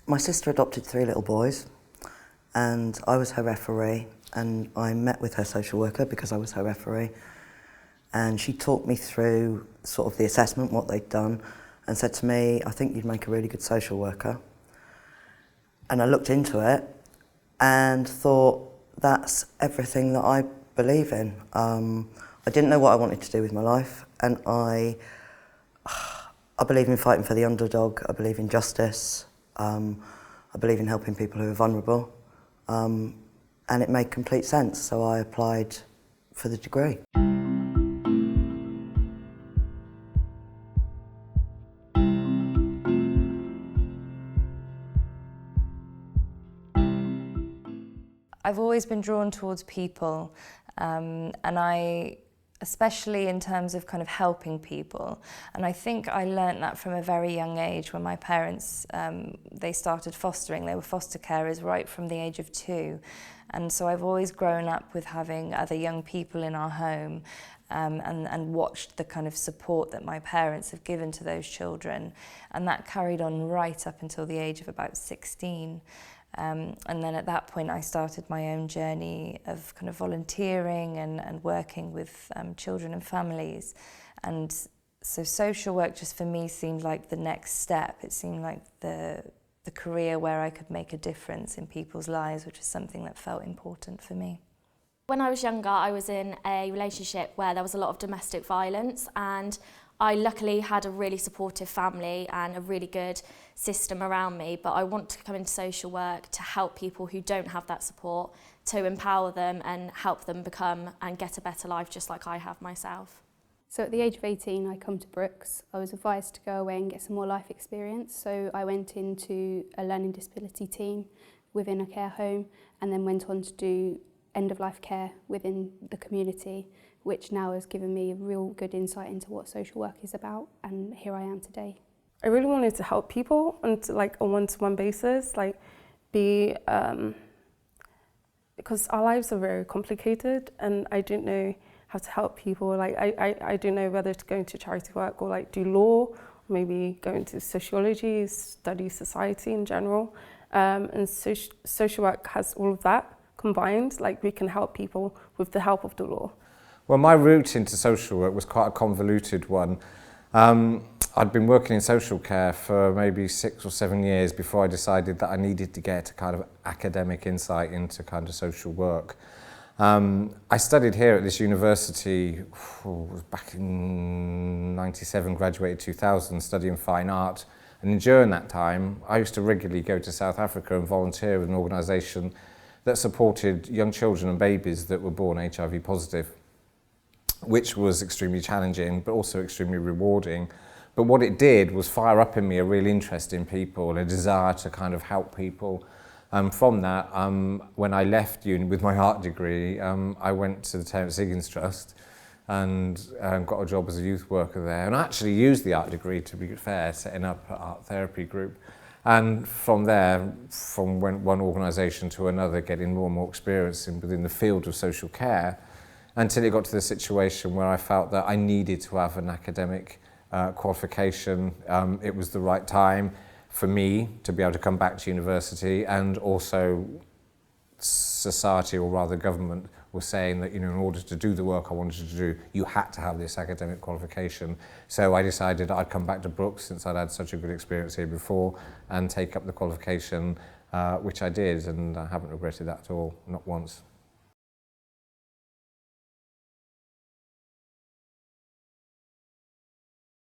My sister adopted 3 little boys and I was her referee, and I met with her social worker because I was her referee, and she talked me through sort of the assessment, what they'd done, and said to me, I think you'd make a really good social worker. And I looked into it and thought, that's everything that I believe in. I didn't know what I wanted to do with my life, and I believe in fighting for the underdog, I believe in justice, I believe in helping people who are vulnerable, and it made complete sense, so I applied for the degree. I've always been drawn towards people, and especially in terms of kind of helping people. And I think I learnt that from a very young age when my parents, they started fostering. They were foster carers right from the age of 2. And so I've always grown up with having other young people in our home, and watched the kind of support that my parents have given to those children. And that carried on right up until the age of about 16. And then at that point I started my own journey of kind of volunteering and working with children and families. And so social work just for me seemed like the next step. It seemed like the career where I could make a difference in people's lives, which is something that felt important for me. When I was younger, I was in a relationship where there was a lot of domestic violence, and I luckily had a really supportive family and a really good system around me, but I want to come into social work to help people who don't have that support, to empower them and help them become and get a better life just like I have myself. So at the age of 18, I come to Brookes. I was advised to go away and get some more life experience, so I went into a learning disability team within a care home and then went on to do end-of-life care within the community, which now has given me a real good insight into what social work is about, and here I am today. I really wanted to help people on a one-to-one basis, because our lives are very complicated and I didn't know how to help people. I didn't know whether to go into charity work or do law, or maybe go into sociology, study society in general. And social work has all of that combined, we can help people with the help of the law. Well, my route into social work was quite a convoluted one. I'd been working in social care for maybe 6 or 7 years before I decided that I needed to get a kind of academic insight into kind of social work. I studied here at this university, back in '97, graduated 2000, studying fine art. And during that time, I used to regularly go to South Africa and volunteer with an organisation that supported young children and babies that were born HIV positive, which was extremely challenging, but also extremely rewarding. But what it did was fire up in me a real interest in people, a desire to kind of help people. From that, when I left uni with my art degree, I went to the Terence Higgins Trust and got a job as a youth worker there, and I actually used the art degree, to be fair, setting up an art therapy group. And from there, from one organisation to another, getting more and more experience within the field of social care, until it got to the situation where I felt that I needed to have an academic qualification. It was the right time for me to be able to come back to university, and also society, or rather government, was saying that in order to do the work I wanted to do, you had to have this academic qualification. So I decided I'd come back to Brookes, since I'd had such a good experience here before, and take up the qualification, which I did, and I haven't regretted that at all, not once.